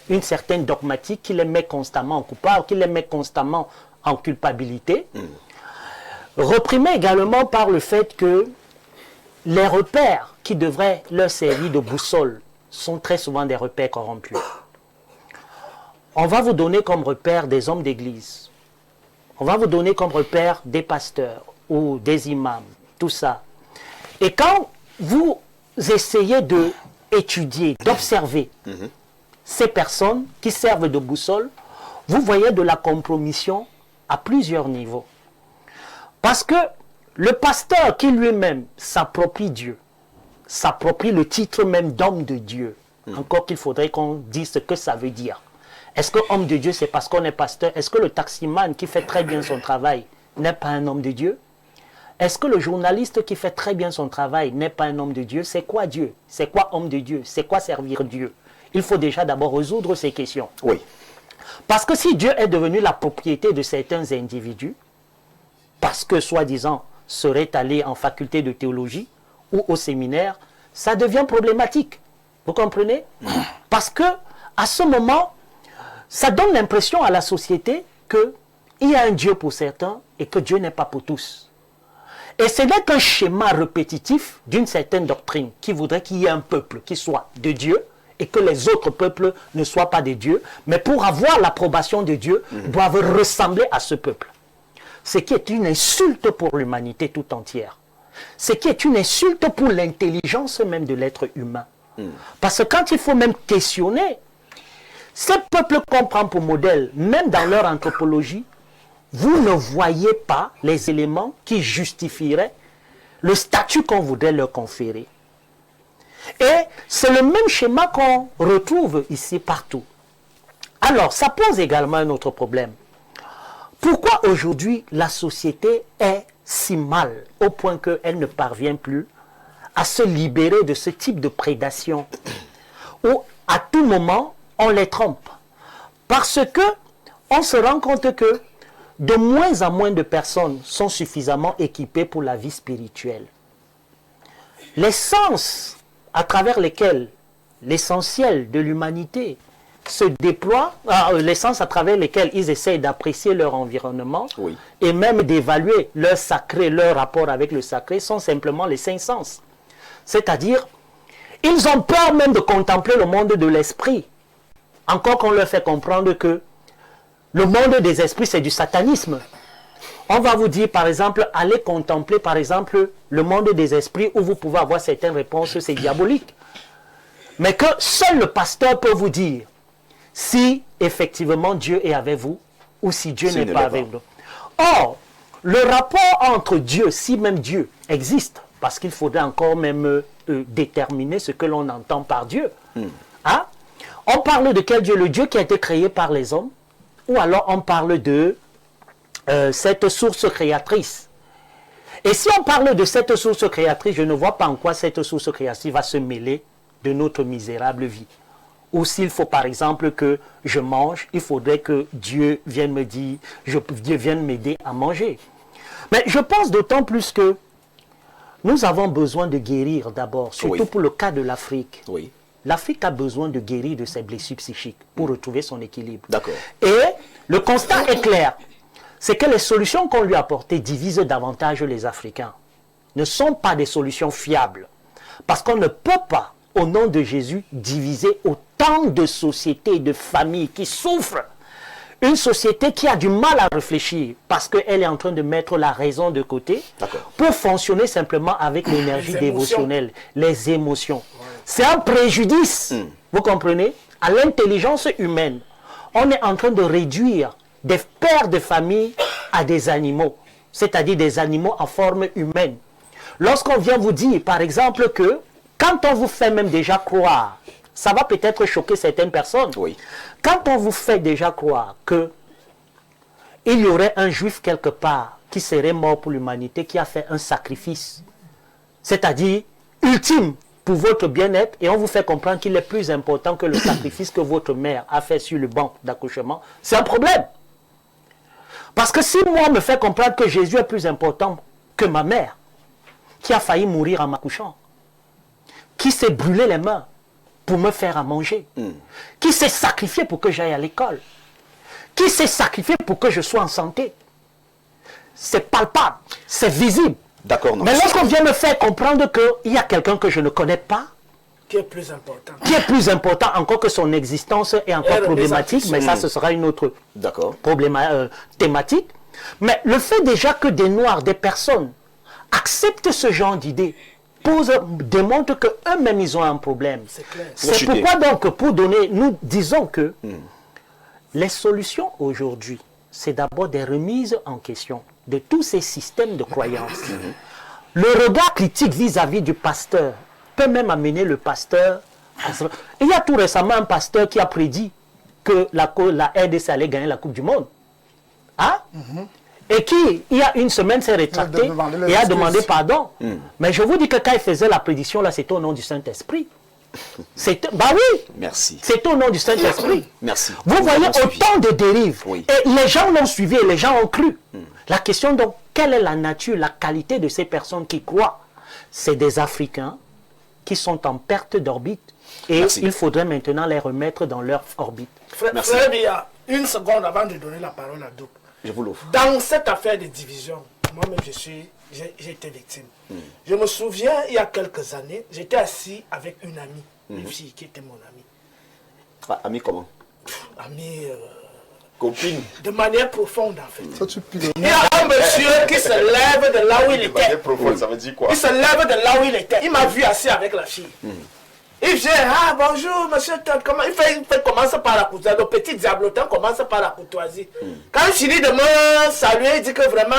une certaine dogmatique qui les met constamment en coupable, qui les met constamment en culpabilité. Reprimé également par le fait que les repères qui devraient leur servir de boussole sont très souvent des repères corrompus. On va vous donner comme repère des hommes d'église. On va vous donner comme repère des pasteurs ou des imams, tout ça. Et quand vous essayez d'étudier, d'observer ces personnes qui servent de boussole, vous voyez de la compromission à plusieurs niveaux. Parce que le pasteur qui lui-même s'approprie Dieu, s'approprie le titre même d'homme de Dieu, encore qu'il faudrait qu'on dise ce que ça veut dire. Est-ce que homme de Dieu, c'est parce qu'on est pasteur? Est-ce que le taximan qui fait très bien son travail n'est pas un homme de Dieu? Est-ce que le journaliste qui fait très bien son travail n'est pas un homme de Dieu? C'est quoi Dieu? C'est quoi homme de Dieu? C'est quoi servir Dieu? Il faut déjà d'abord résoudre ces questions. Oui. Parce que si Dieu est devenu la propriété de certains individus, parce que, soi-disant, serait allé en faculté de théologie ou au séminaire, ça devient problématique. Vous comprenez? Parce que, à ce moment, ça donne l'impression à la société qu'il y a un Dieu pour certains et que Dieu n'est pas pour tous. Et ce n'est qu'un schéma répétitif d'une certaine doctrine qui voudrait qu'il y ait un peuple qui soit de Dieu et que les autres peuples ne soient pas de Dieu, mais pour avoir l'approbation de Dieu, doivent ressembler à ce peuple. Ce qui est une insulte pour l'humanité tout entière. Ce qui est une insulte pour l'intelligence même de l'être humain. Parce que quand il faut même questionner, ces peuples qu'on prend pour modèle, même dans leur anthropologie, vous ne voyez pas les éléments qui justifieraient le statut qu'on voudrait leur conférer. Et c'est le même schéma qu'on retrouve ici partout. Alors, ça pose également un autre problème. Pourquoi aujourd'hui la société est si mal au point qu'elle ne parvient plus à se libérer de ce type de prédation où à tout moment on les trompe? Parce que on se rend compte que de moins en moins de personnes sont suffisamment équipées pour la vie spirituelle. Les sens à travers lesquels l'essentiel de l'humanité se déploie, les sens à travers lesquels ils essayent d'apprécier leur environnement et même d'évaluer leur sacré, leur rapport avec le sacré, sont simplement les 5 sens. C'est-à-dire, ils ont peur même de contempler le monde de l'esprit. Encore qu'on leur fait comprendre que le monde des esprits, c'est du satanisme. On va vous dire, par exemple, allez contempler, par exemple, le monde des esprits où vous pouvez avoir certaines réponses, c'est diabolique. Mais que seul le pasteur peut vous dire si effectivement Dieu est avec vous ou si Dieu n'est pas avec vous. Or, le rapport entre Dieu, si même Dieu existe, parce qu'il faudrait encore même déterminer ce que l'on entend par Dieu. Hein? On parle de quel Dieu? Le Dieu qui a été créé par les hommes, ou alors on parle de cette source créatrice. Et si on parle de cette source créatrice, je ne vois pas en quoi cette source créatrice va se mêler de notre misérable vie. Ou s'il faut par exemple que je mange, il faudrait que Dieu vienne me dire, Dieu vienne m'aider à manger. Mais je pense d'autant plus que nous avons besoin de guérir d'abord, surtout pour le cas de l'Afrique. Oui. L'Afrique a besoin de guérir de ses blessures psychiques pour retrouver son équilibre. D'accord. Et le constat est clair, c'est que les solutions qu'on lui a apportées divisent davantage les Africains. Ne sont pas des solutions fiables. Parce qu'on ne peut pas, au nom de Jésus, diviser autant de sociétés et de familles qui souffrent. Une société qui a du mal à réfléchir parce qu'elle est en train de mettre la raison de côté pour fonctionner simplement avec l'énergie dévotionnelle, les émotions. C'est un préjudice, vous comprenez, à l'intelligence humaine. On est en train de réduire des pères de famille à des animaux, c'est-à-dire des animaux en forme humaine. Lorsqu'on vient vous dire, par exemple, que quand on vous fait même déjà croire, ça va peut-être choquer certaines personnes, quand on vous fait déjà croire que il y aurait un juif quelque part qui serait mort pour l'humanité, qui a fait un sacrifice, c'est-à-dire ultime pour votre bien-être, et on vous fait comprendre qu'il est plus important que le sacrifice que votre mère a fait sur le banc d'accouchement, c'est un problème. Parce que si moi on me fait comprendre que Jésus est plus important que ma mère, qui a failli mourir en m'accouchant, qui s'est brûlé les mains pour me faire à manger, qui s'est sacrifié pour que j'aille à l'école, qui s'est sacrifié pour que je sois en santé, c'est palpable, c'est visible. D'accord, non. Mais lorsqu'on vient me faire comprendre qu'il y a quelqu'un que je ne connais pas, Qui est plus important. qui est plus important encore que son existence est encore problématique, mais ça ce sera une autre thématique. Mais le fait déjà que des Noirs, des personnes acceptent ce genre d'idée, démontre qu'eux-mêmes ils ont un problème. C'est clair. C'est pourquoi donc, pour donner, nous disons que les solutions aujourd'hui, c'est d'abord des remises en question de tous ces systèmes de croyances. Le regard critique vis-à-vis du pasteur peut même amener le pasteur à se... Il y a tout récemment un pasteur qui a prédit que la RDC allait gagner la Coupe du Monde. Hein? Et qui, il y a une semaine, s'est rétracté et a demandé pardon. Mais je vous dis que quand il faisait la prédiction, là, c'était au nom du Saint-Esprit. Bah oui, merci. C'est au nom du Saint-Esprit. Merci. Vous voyez autant de dérives. Oui. Et les gens l'ont suivi et les gens ont cru. La question donc, quelle est la nature, la qualité de ces personnes qui croient? C'est des Africains qui sont en perte d'orbite. Et il faudrait maintenant les remettre dans leur orbite. Frère Bia, une seconde avant de donner la parole à Douk. Je vous l'offre. Dans cette affaire de division, moi-même j'ai été victime. Je me souviens, il y a quelques années, j'étais assis avec une amie, une fille qui était mon amie. Ah, ami comment? Amie Copine. de manière profonde en fait. Ça, tu piles. Il y a un monsieur qui se lève de là où il était. Profonde, ça veut dire quoi? Il se lève de là où il était. Il m'a vu assis avec la fille. Il vient, ah bonjour monsieur Todd, comment il fait commence par la courtoisie. Le petit diablotin commence par la courtoisie. Quand il finit de me saluer, il dit que vraiment,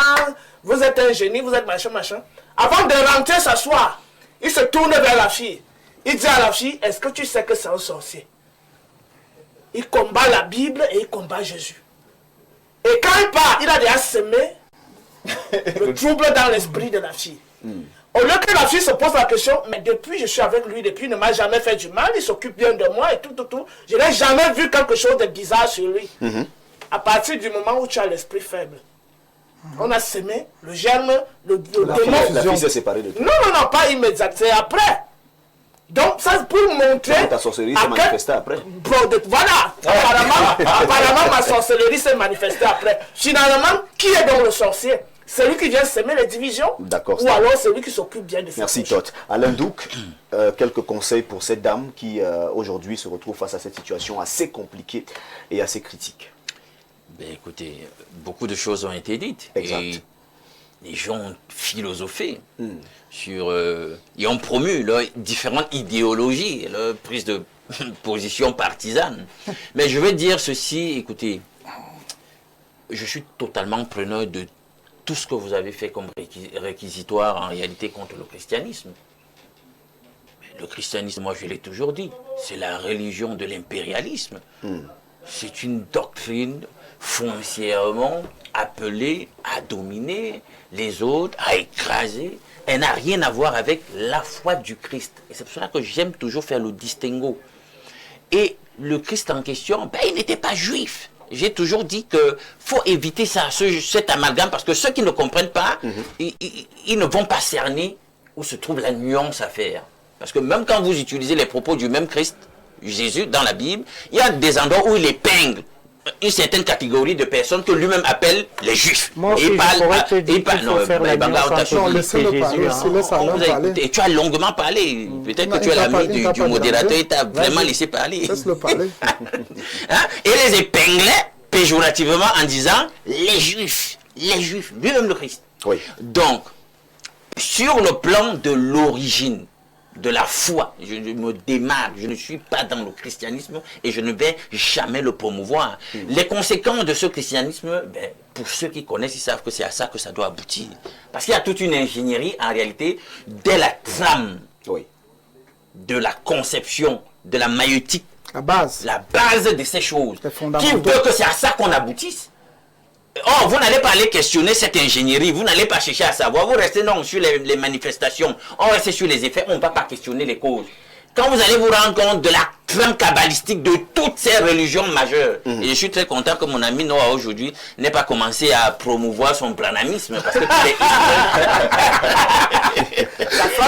vous êtes un génie, vous êtes machin, machin. Avant de rentrer s'asseoir, il se tourne vers la fille. Il dit à la fille, est-ce que tu sais que c'est un sorcier? Il combat la Bible et il combat Jésus. Et quand il part, il a déjà semé le trouble dans l'esprit de la fille. Au lieu que la fille se pose la question, mais depuis je suis avec lui, depuis il ne m'a jamais fait du mal, il s'occupe bien de moi et tout. Je n'ai jamais vu quelque chose de bizarre sur lui. À partir du moment où tu as l'esprit faible, on a semé le germe, le démon. La fille s'est séparée de toi. Non, pas immédiat, c'est après. Donc ça pour montrer... Ta sorcellerie s'est manifestée après. Voilà, apparemment ma sorcellerie s'est manifestée après. Finalement, qui est donc le sorcier? Celui qui vient semer les divisions, d'accord, ou alors celui qui s'occupe bien de ses Merci proches. Todd. Alain Douk, quelques conseils pour cette dame qui aujourd'hui se retrouve face à cette situation assez compliquée et assez critique. Ben, écoutez, beaucoup de choses ont été dites. Exact. Et les gens ont philosophé sur... ils ont promu leurs différentes idéologies, leur prise de position partisane. Mais je vais dire ceci, écoutez, je suis totalement preneur de tout ce que vous avez fait comme réquisitoire en réalité contre le christianisme. Mais le christianisme, moi je l'ai toujours dit, c'est la religion de l'impérialisme. C'est une doctrine foncièrement appelée à dominer les autres, à écraser. Elle n'a rien à voir avec la foi du Christ. Et c'est pour cela que j'aime toujours faire le distinguo. Et le Christ en question, ben, il n'était pas juif. J'ai toujours dit qu'il faut éviter ça, cet amalgame, parce que ceux qui ne comprennent pas, ils ne vont pas cerner où se trouve la nuance à faire. Parce que même quand vous utilisez les propos du même Christ, Jésus, dans la Bible, il y a des endroits où il épingle une certaine catégorie de personnes que lui-même appelle les juifs. Moi aussi, je pourrais te dire qu'il faut faire la nuance entre Christ et Jésus. Et tu as longuement parlé. Peut-être que tu es l'ami du modérateur et tu as vraiment laissé parler. Laisse-le parler. Et les épinglait péjorativement en disant les juifs, lui-même le Christ. Oui. Donc, sur le plan de l'origine, de la foi. Je me démarque, je ne suis pas dans le christianisme et je ne vais jamais le promouvoir. Les conséquences de ce christianisme, ben, pour ceux qui connaissent, ils savent que c'est à ça que ça doit aboutir. Parce qu'il y a toute une ingénierie, en réalité, dès la trame de la conception, de la maïeutique, la base de ces choses, qui veut que c'est à ça qu'on aboutisse. Oh, vous n'allez pas aller questionner cette ingénierie, vous n'allez pas chercher à savoir, vous restez non sur les manifestations, on reste sur les effets, on ne va pas questionner les causes. Quand vous allez vous rendre compte de la trame kabbalistique de toutes ces religions majeures, et je suis très content que mon ami Noah aujourd'hui n'ait pas commencé à promouvoir son branamisme, parce que tous les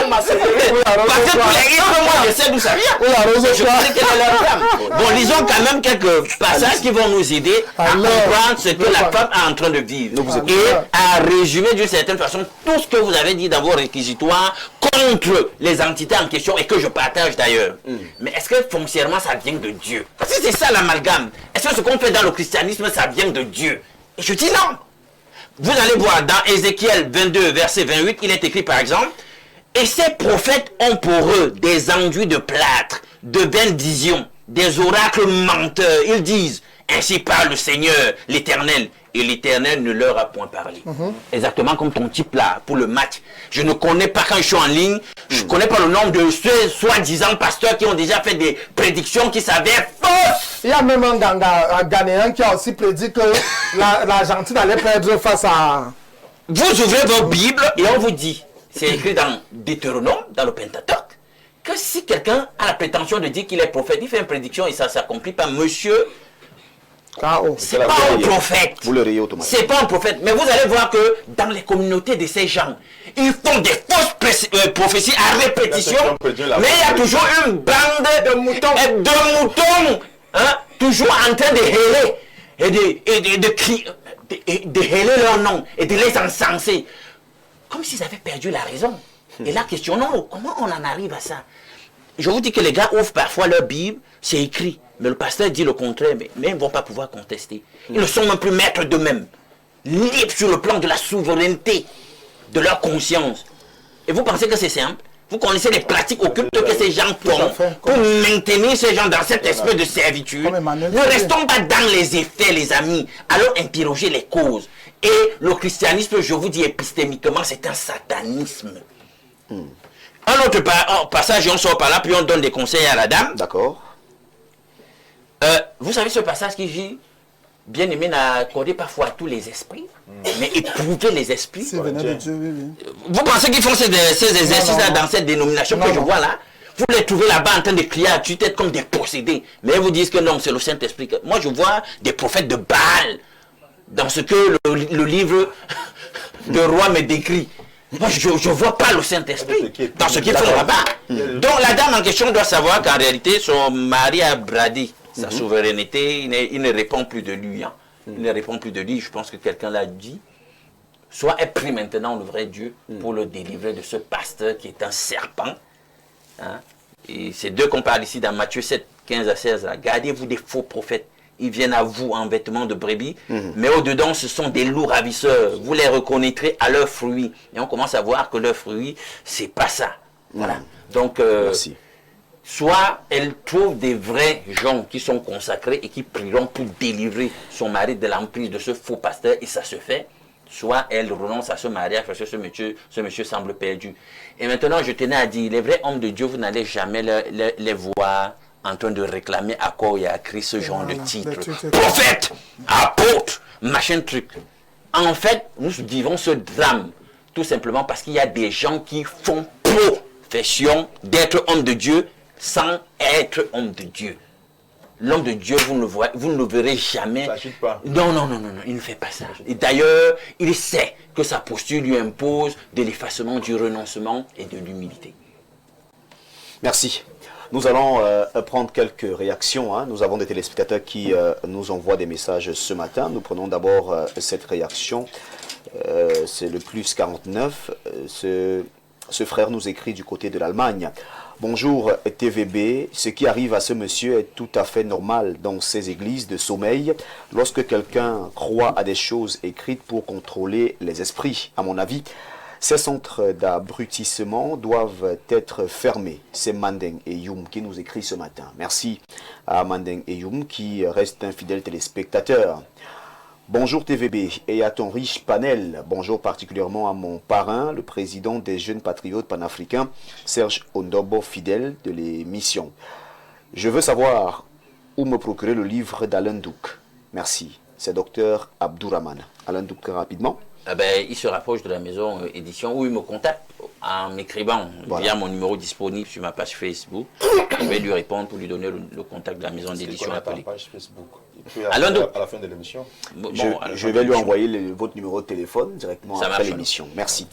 parce que tous les moi je sais d'où ça vient. Je sais quelle est leur trame. Bon, lisons quand même quelques passages qui vont nous aider à comprendre ce que la femme est en train de vivre. Et à résumer d'une certaine façon tout ce que vous avez dit dans vos réquisitoires contre les entités en question et que je partage d'ailleurs. Mais est-ce que foncièrement ça vient de Dieu? Parce que c'est ça l'amalgame. Est-ce que ce qu'on fait dans le christianisme ça vient de Dieu? Et je dis non. Vous allez voir dans Ézéchiel 22 verset 28, il est écrit par exemple: et ces prophètes ont pour eux des enduits de plâtre, de vaines visions, des oracles menteurs. Ils disent: ainsi parle le Seigneur, l'Éternel. Et l'Éternel ne leur a point parlé. Exactement comme ton type là, pour le match. Je ne connais pas, quand je suis en ligne, je ne connais pas le nombre de ceux soi-disant pasteurs qui ont déjà fait des prédictions qui s'avèrent fausses. Il y a même un Ghanéen qui a aussi prédit que l'Argentine allait perdre face à... Vous ouvrez vos Bibles et on vous dit, c'est écrit dans Deutéronome, dans le Pentateuque, que si quelqu'un a la prétention de dire qu'il est prophète, il fait une prédiction et ça ne s'accomplit pas, monsieur... C'est pas un prophète. C'est pas un prophète. Mais vous allez voir que dans les communautés de ces gens, ils font des fausses prophéties à répétition. Mais il y a toujours une bande de moutons, hein, toujours en train de héler et de héler leur nom et de les encenser. Comme s'ils avaient perdu la raison. Et là, questionnons, comment on en arrive à ça? Je vous dis que les gars ouvrent parfois leur Bible, c'est écrit. Mais le pasteur dit le contraire, mais ils ne vont pas pouvoir contester. Ils ne sont même plus maîtres d'eux-mêmes. Libres sur le plan de la souveraineté de leur conscience. Et vous pensez que c'est simple? Vous connaissez les pratiques occultes que ces gens font pour maintenir ces gens dans cet esprit de servitude. Ne restons pas dans les effets, les amis. Allons interroger les causes. Et le christianisme, je vous dis épistémiquement, c'est un satanisme. Un autre passage, on sort par là, puis on donne des conseils à la dame. D'accord. Vous savez ce passage qui dit: bien aimé n'accordez pas foi à tous les esprits, mais éprouvez les esprits. Vous pensez qu'ils font ces exercices-là dans cette dénomination que je vois là? Vous les trouvez là-bas en train de crier à tue-tête comme des possédés. Mais ils vous disent que non, c'est le Saint-Esprit. Moi, je vois des prophètes de Baal dans ce que le livre de roi me décrit. Moi, je ne vois pas le Saint-Esprit dans ce qu'ils font là-bas. Donc, la dame en question doit savoir qu'en réalité, son mari a bradé sa souveraineté. Il ne répond plus de lui. Hein. Il ne répond plus de lui. Je pense que quelqu'un l'a dit. Soit elle prie maintenant le vrai Dieu pour le délivrer de ce pasteur qui est un serpent. Hein. Et c'est d'eux qu'on parle ici dans Matthieu 7, 15 à 16. Là. Gardez-vous des faux prophètes. Ils viennent à vous en vêtements de brebis, mais au-dedans, ce sont des loups ravisseurs. Vous les reconnaîtrez à leurs fruits. Et on commence à voir que leurs fruits, c'est pas ça. Voilà. Donc, merci. Soit elle trouve des vrais gens qui sont consacrés et qui prieront pour délivrer son mari de l'emprise de ce faux pasteur, et ça se fait. Soit elle renonce à ce mariage parce que ce monsieur semble perdu. Et maintenant, je tenais à dire, les vrais hommes de Dieu, vous n'allez jamais les voir en train de réclamer à quoi il a écrit ce genre de titre. Prophète, apôtre, machin truc. En fait, nous vivons ce drame tout simplement parce qu'il y a des gens qui font profession d'être homme de Dieu sans être homme de Dieu. L'homme de Dieu, vous ne le verrez jamais. Non, il ne fait pas ça. Et d'ailleurs, il sait que sa posture lui impose de l'effacement, du renoncement et de l'humilité. Merci. Nous allons prendre quelques réactions. Hein. Nous avons des téléspectateurs qui nous envoient des messages ce matin. Nous prenons d'abord cette réaction. C'est le plus 49. Ce frère nous écrit du côté de l'Allemagne. Bonjour TVB, ce qui arrive à ce monsieur est tout à fait normal dans ces églises de sommeil. Lorsque quelqu'un croit à des choses écrites pour contrôler les esprits, à mon avis, Ces centres d'abrutissement doivent être fermés. C'est Mandeng Eyoum qui nous écrit ce matin. Merci à Mandeng Eyoum qui reste un fidèle téléspectateur. Bonjour TVB et à ton riche panel. Bonjour particulièrement à mon parrain, le président des jeunes patriotes panafricains, Serge Ondobo, fidèle de l'émission. Je veux savoir où me procurer le livre d'Alain Douk. Merci. C'est Dr Abdourahman. Alain Douk, rapidement. Il se rapproche de la maison édition où il me contacte en m'écrivant via mon numéro disponible sur ma page Facebook. Je vais lui répondre pour lui donner le contact de la maison d'édition appelée. Page Facebook. Alain Douk. À la fin de l'émission. Je vais lui envoyer votre numéro de téléphone directement après l'émission. Merci.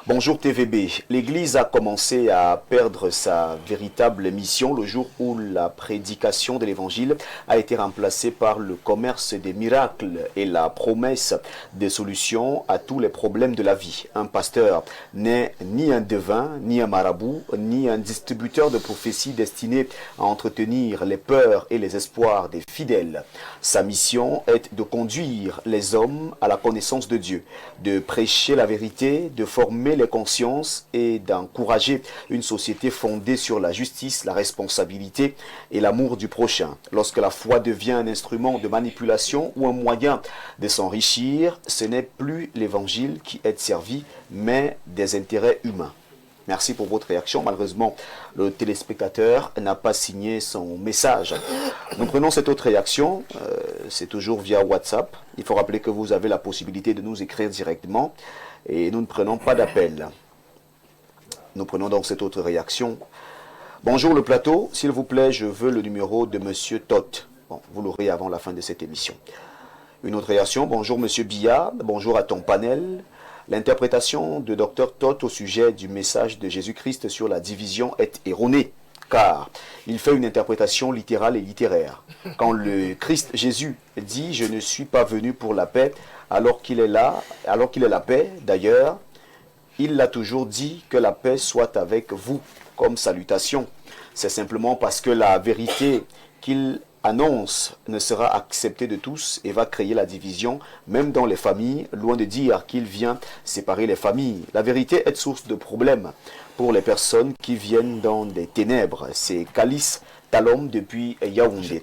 Bonjour TVB. L'Église a commencé à perdre sa véritable mission le jour où la prédication de l'Évangile a été remplacée par le commerce des miracles et la promesse des solutions à tous les problèmes de la vie. Un pasteur n'est ni un devin, ni un marabout, ni un distributeur de prophéties destiné à entretenir les peurs et les espoirs des fidèles. Sa mission est de conduire les hommes à la connaissance de Dieu, de prêcher la vérité, de former les consciences et d'encourager une société fondée sur la justice, la responsabilité et l'amour du prochain. Lorsque la foi devient un instrument de manipulation ou un moyen de s'enrichir, ce n'est plus l'évangile qui est servi, mais des intérêts humains. Merci pour votre réaction. Malheureusement, le téléspectateur n'a pas signé son message. Nous prenons cette autre réaction. C'est toujours via WhatsApp. Il faut rappeler que vous avez la possibilité de nous écrire directement et nous ne prenons pas d'appel. Nous prenons donc cette autre réaction. Bonjour le plateau. S'il vous plaît, je veux le numéro de Monsieur Tot. Bon, vous l'aurez avant la fin de cette émission. Une autre réaction. Bonjour Monsieur Billard. Bonjour à ton panel. L'interprétation de Dr Tot au sujet du message de Jésus-Christ sur la division est erronée, car il fait une interprétation littérale et littéraire. Quand le Christ Jésus dit « Je ne suis pas venu pour la paix », alors qu'il est là, alors qu'il est la paix, d'ailleurs, il l'a toujours dit que la paix soit avec vous, comme salutation. C'est simplement parce que la vérité qu'il annonce ne sera acceptée de tous et va créer la division, même dans les familles, loin de dire qu'il vient séparer les familles. La vérité est source de problèmes pour les personnes qui viennent dans des ténèbres. C'est Calice Talom depuis Yaoundé.